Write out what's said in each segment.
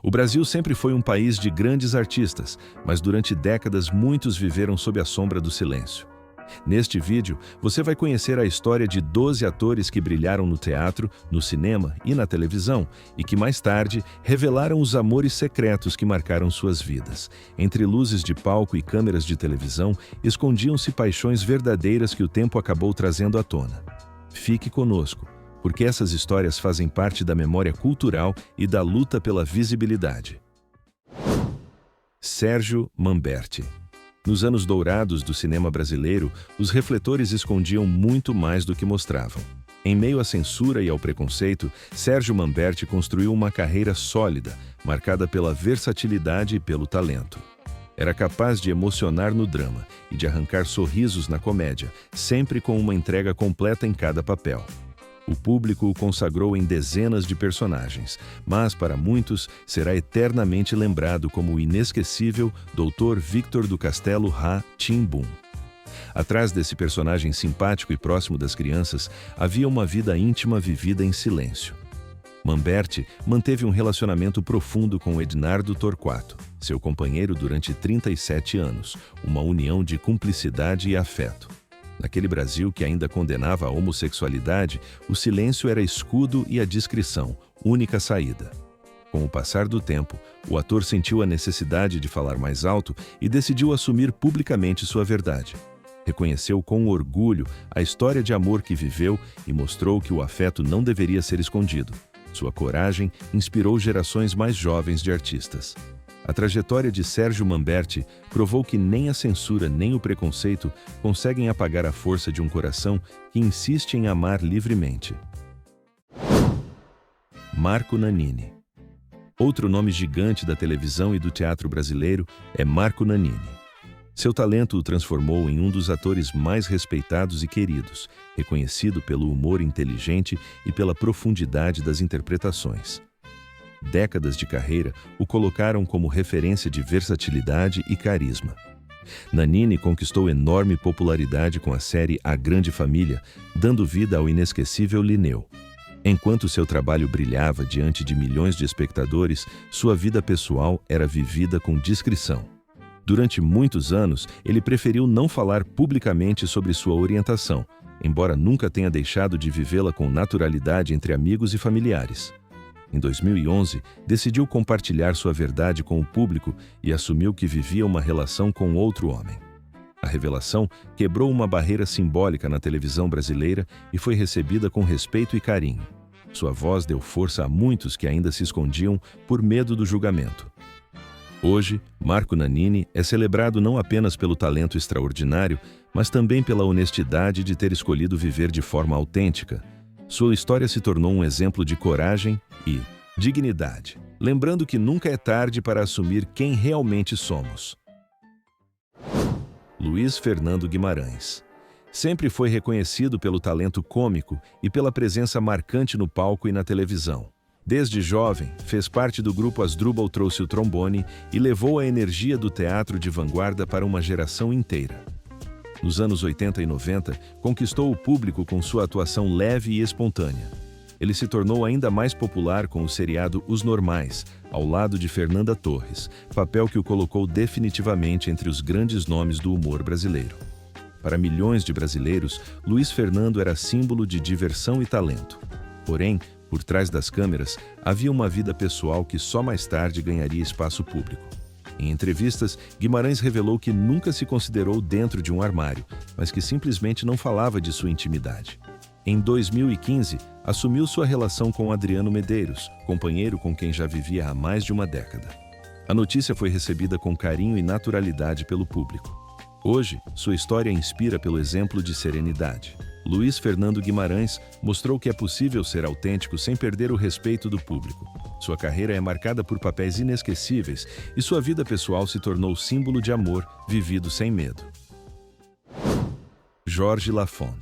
O Brasil sempre foi um país de grandes artistas, mas durante décadas muitos viveram sob a sombra do silêncio. Neste vídeo, você vai conhecer a história de 12 atores que brilharam no teatro, no cinema e na televisão e que mais tarde revelaram os amores secretos que marcaram suas vidas. Entre luzes de palco e câmeras de televisão, escondiam-se paixões verdadeiras que o tempo acabou trazendo à tona. Fique conosco, porque essas histórias fazem parte da memória cultural e da luta pela visibilidade. Sérgio Manberti. Nos anos dourados do cinema brasileiro, os refletores escondiam muito mais do que mostravam. Em meio à censura e ao preconceito, Sérgio Manberti construiu uma carreira sólida, marcada pela versatilidade e pelo talento. Era capaz de emocionar no drama e de arrancar sorrisos na comédia, sempre com uma entrega completa em cada papel. O público o consagrou em dezenas de personagens, mas para muitos será eternamente lembrado como o inesquecível Dr. Victor do Castelo Rá-Tim-Bum. Atrás desse personagem simpático e próximo das crianças, havia uma vida íntima vivida em silêncio. Manberti manteve um relacionamento profundo com Ednardo Torquato, seu companheiro durante 37 anos, uma união de cumplicidade e afeto. Naquele Brasil que ainda condenava a homossexualidade, o silêncio era escudo e a discrição, única saída. Com o passar do tempo, o ator sentiu a necessidade de falar mais alto e decidiu assumir publicamente sua verdade. Reconheceu com orgulho a história de amor que viveu e mostrou que o afeto não deveria ser escondido. Sua coragem inspirou gerações mais jovens de artistas. A trajetória de Sérgio Manberti provou que nem a censura nem o preconceito conseguem apagar a força de um coração que insiste em amar livremente. Marco Nanini. Outro nome gigante da televisão e do teatro brasileiro é Marco Nanini. Seu talento o transformou em um dos atores mais respeitados e queridos, reconhecido pelo humor inteligente e pela profundidade das interpretações. Décadas de carreira o colocaram como referência de versatilidade e carisma. Nanini conquistou enorme popularidade com a série A Grande Família, dando vida ao inesquecível Linneu. Enquanto seu trabalho brilhava diante de milhões de espectadores, sua vida pessoal era vivida com discrição. Durante muitos anos, ele preferiu não falar publicamente sobre sua orientação, embora nunca tenha deixado de vivê-la com naturalidade entre amigos e familiares. Em 2011, decidiu compartilhar sua verdade com o público e assumiu que vivia uma relação com outro homem. A revelação quebrou uma barreira simbólica na televisão brasileira e foi recebida com respeito e carinho. Sua voz deu força a muitos que ainda se escondiam por medo do julgamento. Hoje, Marco Nanini é celebrado não apenas pelo talento extraordinário, mas também pela honestidade de ter escolhido viver de forma autêntica. Sua história se tornou um exemplo de coragem e dignidade, lembrando que nunca é tarde para assumir quem realmente somos. Luiz Fernando Guimarães. Sempre foi reconhecido pelo talento cômico e pela presença marcante no palco e na televisão. Desde jovem, fez parte do grupo Asdrubal Trouxe o Trombone e levou a energia do teatro de vanguarda para uma geração inteira. Nos anos 80 e 90, conquistou o público com sua atuação leve e espontânea. Ele se tornou ainda mais popular com o seriado Os Normais, ao lado de Fernanda Torres, papel que o colocou definitivamente entre os grandes nomes do humor brasileiro. Para milhões de brasileiros, Luiz Fernando era símbolo de diversão e talento. Porém, por trás das câmeras, havia uma vida pessoal que só mais tarde ganharia espaço público. Em entrevistas, Guimarães revelou que nunca se considerou dentro de um armário, mas que simplesmente não falava de sua intimidade. Em 2015, assumiu sua relação com Adriano Medeiros, companheiro com quem já vivia há mais de uma década. A notícia foi recebida com carinho e naturalidade pelo público. Hoje, sua história inspira pelo exemplo de serenidade. Luiz Fernando Guimarães mostrou que é possível ser autêntico sem perder o respeito do público. Sua carreira é marcada por papéis inesquecíveis e sua vida pessoal se tornou símbolo de amor vivido sem medo. Georges Lafont.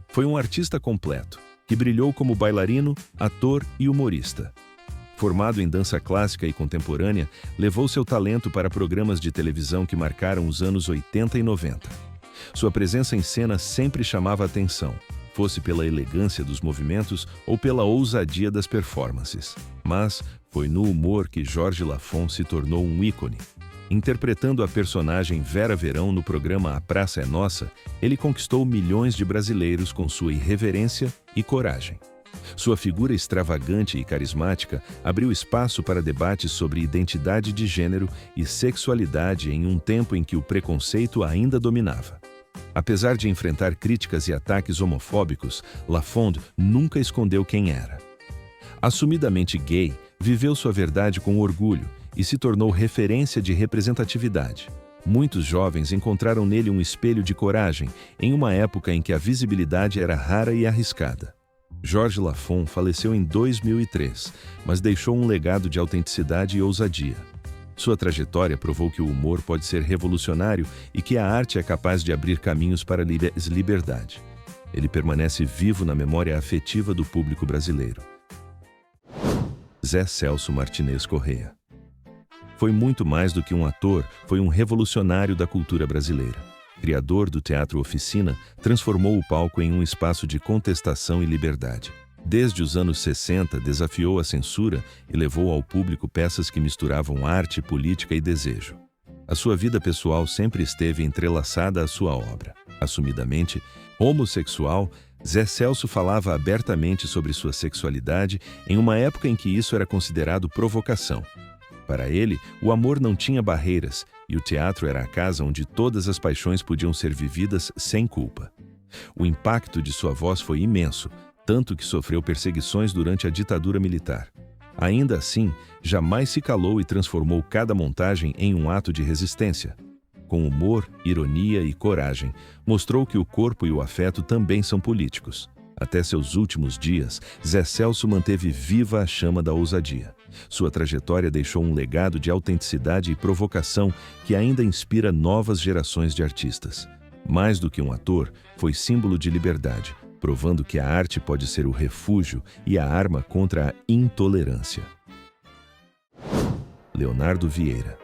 Foi um artista completo, que brilhou como bailarino, ator e humorista. Formado em dança clássica e contemporânea, levou seu talento para programas de televisão que marcaram os anos 80 e 90. Sua presença em cena sempre chamava atenção, fosse pela elegância dos movimentos ou pela ousadia das performances. Mas Foi no humor que Jorge Lafon se tornou um ícone. Interpretando a personagem Vera Verão no programa A Praça é Nossa, ele conquistou milhões de brasileiros com sua irreverência e coragem. Sua figura extravagante e carismática abriu espaço para debates sobre identidade de gênero e sexualidade em um tempo em que o preconceito ainda dominava. Apesar de enfrentar críticas e ataques homofóbicos, Lafon nunca escondeu quem era. Assumidamente gay, viveu sua verdade com orgulho e se tornou referência de representatividade. Muitos jovens encontraram nele um espelho de coragem em uma época em que a visibilidade era rara e arriscada. Jorge Lafon faleceu em 2003, mas deixou um legado de autenticidade e ousadia. Sua trajetória provou que o humor pode ser revolucionário e que a arte é capaz de abrir caminhos para a liberdade. Ele permanece vivo na memória afetiva do público brasileiro. Zé Celso Martinez Corrêa. Foi muito mais do que um ator, foi um revolucionário da cultura brasileira. Criador do Teatro Oficina, transformou o palco em um espaço de contestação e liberdade. Desde os anos 60, desafiou a censura e levou ao público peças que misturavam arte, política e desejo. A sua vida pessoal sempre esteve entrelaçada à sua obra. Assumidamente homossexual, Zé Celso falava abertamente sobre sua sexualidade em uma época em que isso era considerado provocação. Para ele, o amor não tinha barreiras e o teatro era a casa onde todas as paixões podiam ser vividas sem culpa. O impacto de sua voz foi imenso, tanto que sofreu perseguições durante a ditadura militar. Ainda assim, jamais se calou e transformou cada montagem em um ato de resistência. Com humor, ironia e coragem, mostrou que o corpo e o afeto também são políticos. Até seus últimos dias, Zé Celso manteve viva a chama da ousadia. Sua trajetória deixou um legado de autenticidade e provocação que ainda inspira novas gerações de artistas. Mais do que um ator, foi símbolo de liberdade, provando que a arte pode ser o refúgio e a arma contra a intolerância. Leonardo Vieira.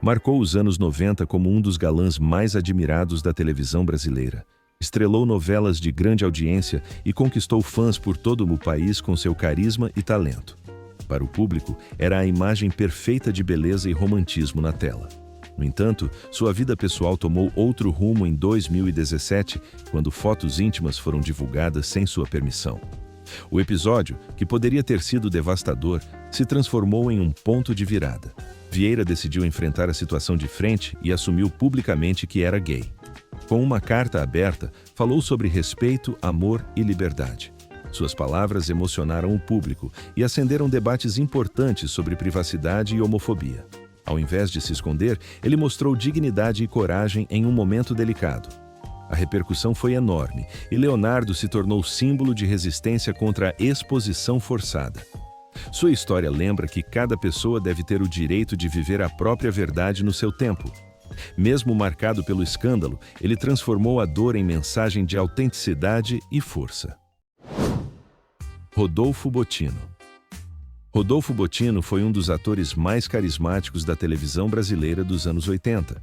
Marcou os anos 90 como um dos galãs mais admirados da televisão brasileira. Estrelou novelas de grande audiência e conquistou fãs por todo o país com seu carisma e talento. Para o público, era a imagem perfeita de beleza e romantismo na tela. No entanto, sua vida pessoal tomou outro rumo em 2017, quando fotos íntimas foram divulgadas sem sua permissão. O episódio, que poderia ter sido devastador, se transformou em um ponto de virada. Vieira decidiu enfrentar a situação de frente e assumiu publicamente que era gay. Com uma carta aberta, falou sobre respeito, amor e liberdade. Suas palavras emocionaram o público e acenderam debates importantes sobre privacidade e homofobia. Ao invés de se esconder, ele mostrou dignidade e coragem em um momento delicado. A repercussão foi enorme e Leonardo se tornou símbolo de resistência contra a exposição forçada. Sua história lembra que cada pessoa deve ter o direito de viver a própria verdade no seu tempo. Mesmo marcado pelo escândalo, ele transformou a dor em mensagem de autenticidade e força. Rodolfo Botino. Rodolfo Botino foi um dos atores mais carismáticos da televisão brasileira dos anos 80.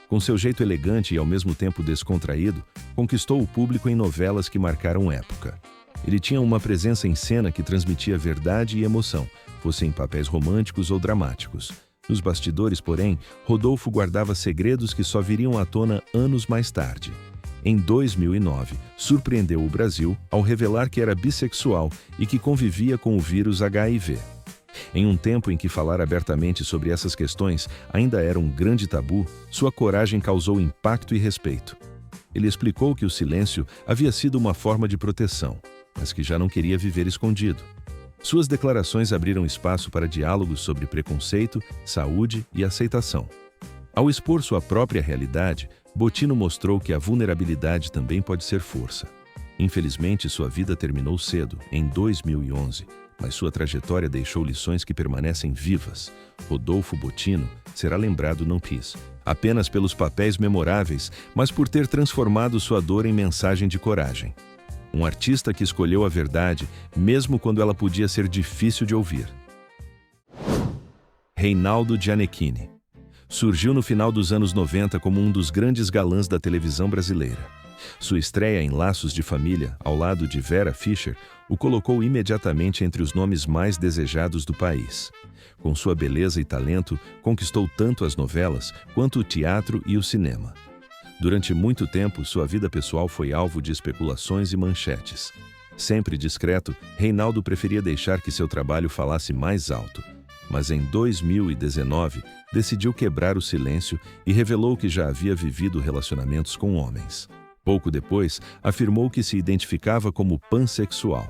Com seu jeito elegante e ao mesmo tempo descontraído, conquistou o público em novelas que marcaram época. Ele tinha uma presença em cena que transmitia verdade e emoção, fossem papéis românticos ou dramáticos. Nos bastidores, porém, Rodolfo guardava segredos que só viriam à tona anos mais tarde. Em 2009, surpreendeu o Brasil ao revelar que era bissexual e que convivia com o vírus HIV. Em um tempo em que falar abertamente sobre essas questões ainda era um grande tabu, sua coragem causou impacto e respeito. Ele explicou que o silêncio havia sido uma forma de proteção, mas que já não queria viver escondido. Suas declarações abriram espaço para diálogos sobre preconceito, saúde e aceitação. Ao expor sua própria realidade, Botino mostrou que a vulnerabilidade também pode ser força. Infelizmente, sua vida terminou cedo, em 2011, mas sua trajetória deixou lições que permanecem vivas. Rodolfo Botino será lembrado não apenas pelos papéis memoráveis, mas por ter transformado sua dor em mensagem de coragem. Um artista que escolheu a verdade, mesmo quando ela podia ser difícil de ouvir. Reinaldo Gianecchini. Surgiu no final dos anos 90 como um dos grandes galãs da televisão brasileira. Sua estreia em Laços de Família, ao lado de Vera Fischer, o colocou imediatamente entre os nomes mais desejados do país. Com sua beleza e talento, conquistou tanto as novelas quanto o teatro e o cinema. Durante muito tempo, sua vida pessoal foi alvo de especulações e manchetes. Sempre discreto, Reinaldo preferia deixar que seu trabalho falasse mais alto. Mas em 2019, decidiu quebrar o silêncio e revelou que já havia vivido relacionamentos com homens. Pouco depois, afirmou que se identificava como pansexual.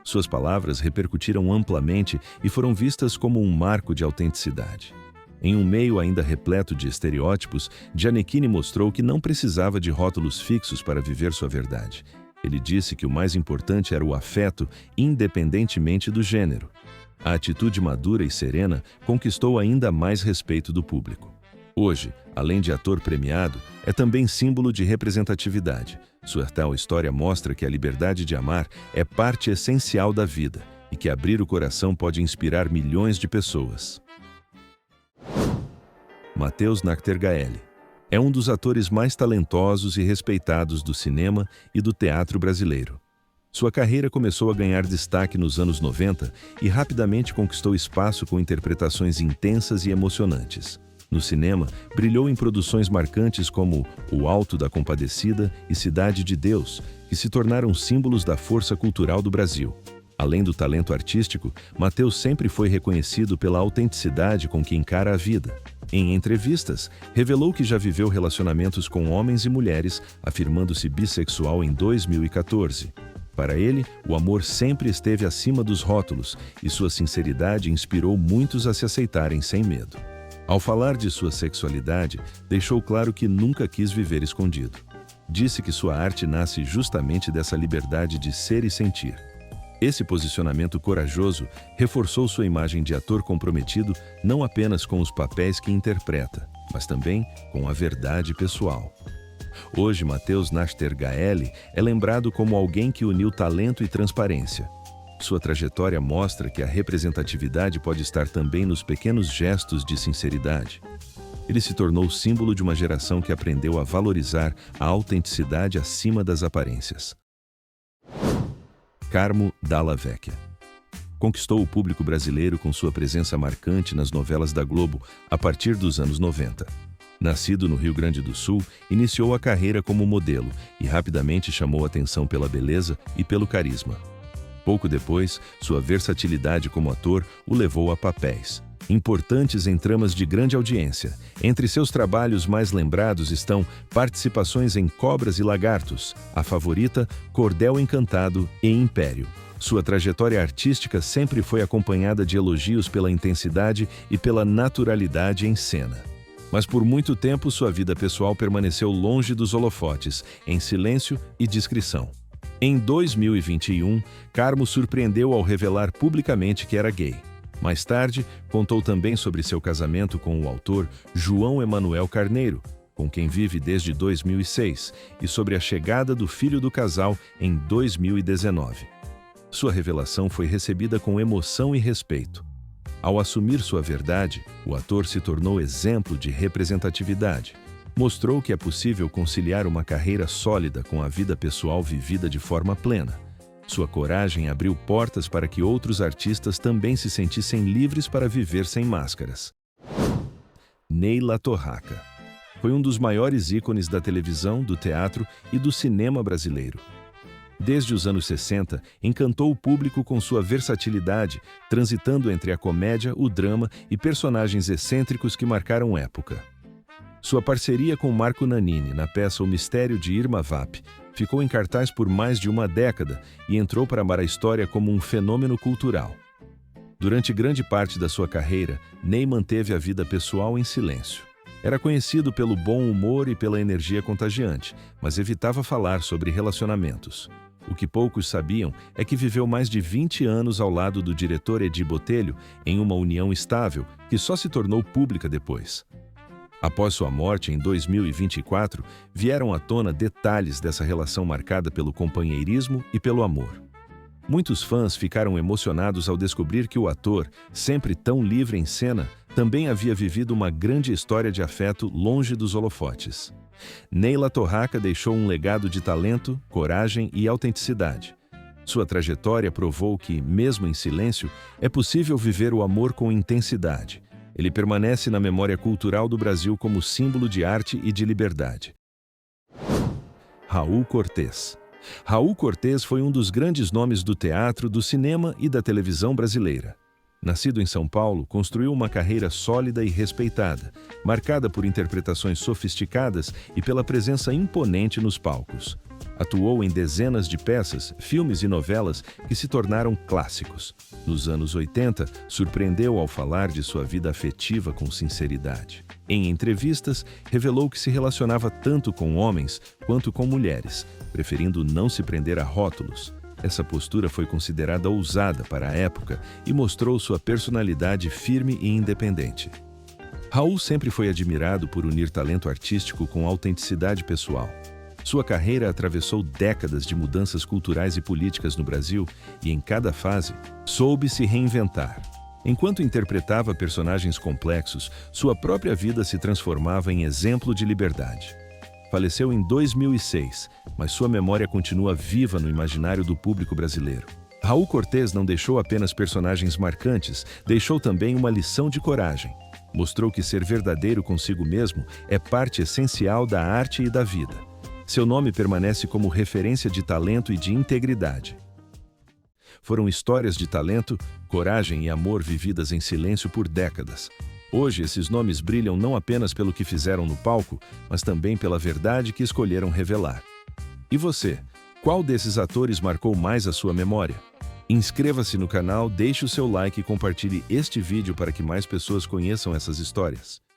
Suas palavras repercutiram amplamente e foram vistas como um marco de autenticidade. Em um meio ainda repleto de estereótipos, Gianecchini mostrou que não precisava de rótulos fixos para viver sua verdade. Ele disse que o mais importante era o afeto, independentemente do gênero. A atitude madura e serena conquistou ainda mais respeito do público. Hoje, além de ator premiado, é também símbolo de representatividade. Sua tal história mostra que a liberdade de amar é parte essencial da vida e que abrir o coração pode inspirar milhões de pessoas. Matheus Nachtergaele é um dos atores mais talentosos e respeitados do cinema e do teatro brasileiro. Sua carreira começou a ganhar destaque nos anos 90 e rapidamente conquistou espaço com interpretações intensas e emocionantes. No cinema, brilhou em produções marcantes como O Alto da Compadecida e Cidade de Deus, que se tornaram símbolos da força cultural do Brasil. Além do talento artístico, Matheus sempre foi reconhecido pela autenticidade com que encara a vida. Em entrevistas, revelou que já viveu relacionamentos com homens e mulheres, afirmando-se bissexual em 2014. Para ele, o amor sempre esteve acima dos rótulos e sua sinceridade inspirou muitos a se aceitarem sem medo. Ao falar de sua sexualidade, deixou claro que nunca quis viver escondido. Disse que sua arte nasce justamente dessa liberdade de ser e sentir. Esse posicionamento corajoso reforçou sua imagem de ator comprometido não apenas com os papéis que interpreta, mas também com a verdade pessoal. Hoje, Matheus Nachtergaele é lembrado como alguém que uniu talento e transparência. Sua trajetória mostra que a representatividade pode estar também nos pequenos gestos de sinceridade. Ele se tornou símbolo de uma geração que aprendeu a valorizar a autenticidade acima das aparências. Carmo Dalla Vecchia conquistou o público brasileiro com sua presença marcante nas novelas da Globo a partir dos anos 90. Nascido no Rio Grande do Sul, iniciou a carreira como modelo e rapidamente chamou atenção pela beleza e pelo carisma. Pouco depois, sua versatilidade como ator o levou a papéis importantes em tramas de grande audiência. Entre seus trabalhos mais lembrados estão participações em Cobras e Lagartos, A Favorita, Cordel Encantado e Império. Sua trajetória artística sempre foi acompanhada de elogios pela intensidade e pela naturalidade em cena. Mas por muito tempo sua vida pessoal permaneceu longe dos holofotes, em silêncio e discrição. Em 2021, Carmo surpreendeu ao revelar publicamente que era gay. Mais tarde, contou também sobre seu casamento com o autor João Emanuel Carneiro, com quem vive desde 2006, e sobre a chegada do filho do casal em 2019. Sua revelação foi recebida com emoção e respeito. Ao assumir sua verdade, o ator se tornou exemplo de representatividade. Mostrou que é possível conciliar uma carreira sólida com a vida pessoal vivida de forma plena. Sua coragem abriu portas para que outros artistas também se sentissem livres para viver sem máscaras. Ney LaTorraca foi um dos maiores ícones da televisão, do teatro e do cinema brasileiro. Desde os anos 60, encantou o público com sua versatilidade, transitando entre a comédia, o drama e personagens excêntricos que marcaram época. Sua parceria com Marco Nanini na peça O Mistério de Irma Vap ficou em cartaz por mais de uma década e entrou para a história como um fenômeno cultural. Durante grande parte da sua carreira, Ney manteve a vida pessoal em silêncio. Era conhecido pelo bom humor e pela energia contagiante, mas evitava falar sobre relacionamentos. O que poucos sabiam é que viveu mais de 20 anos ao lado do diretor Edir Botelho em uma união estável que só se tornou pública depois. Após sua morte, em 2024, vieram à tona detalhes dessa relação marcada pelo companheirismo e pelo amor. Muitos fãs ficaram emocionados ao descobrir que o ator, sempre tão livre em cena, também havia vivido uma grande história de afeto longe dos holofotes. Neila Torraca deixou um legado de talento, coragem e autenticidade. Sua trajetória provou que, mesmo em silêncio, é possível viver o amor com intensidade. Ele permanece na memória cultural do Brasil como símbolo de arte e de liberdade. Raul Cortez. Raul Cortez foi um dos grandes nomes do teatro, do cinema e da televisão brasileira. Nascido em São Paulo, construiu uma carreira sólida e respeitada, marcada por interpretações sofisticadas e pela presença imponente nos palcos. Atuou em dezenas de peças, filmes e novelas que se tornaram clássicos. Nos anos 80, surpreendeu ao falar de sua vida afetiva com sinceridade. Em entrevistas, revelou que se relacionava tanto com homens quanto com mulheres, preferindo não se prender a rótulos. Essa postura foi considerada ousada para a época e mostrou sua personalidade firme e independente. Raul sempre foi admirado por unir talento artístico com autenticidade pessoal. Sua carreira atravessou décadas de mudanças culturais e políticas no Brasil e, em cada fase, soube se reinventar. Enquanto interpretava personagens complexos, sua própria vida se transformava em exemplo de liberdade. Faleceu em 2006, mas sua memória continua viva no imaginário do público brasileiro. Raul Cortez não deixou apenas personagens marcantes, deixou também uma lição de coragem. Mostrou que ser verdadeiro consigo mesmo é parte essencial da arte e da vida. Seu nome permanece como referência de talento e de integridade. Foram histórias de talento, coragem e amor vividas em silêncio por décadas. Hoje, esses nomes brilham não apenas pelo que fizeram no palco, mas também pela verdade que escolheram revelar. E você? Qual desses atores marcou mais a sua memória? Inscreva-se no canal, deixe o seu like e compartilhe este vídeo para que mais pessoas conheçam essas histórias.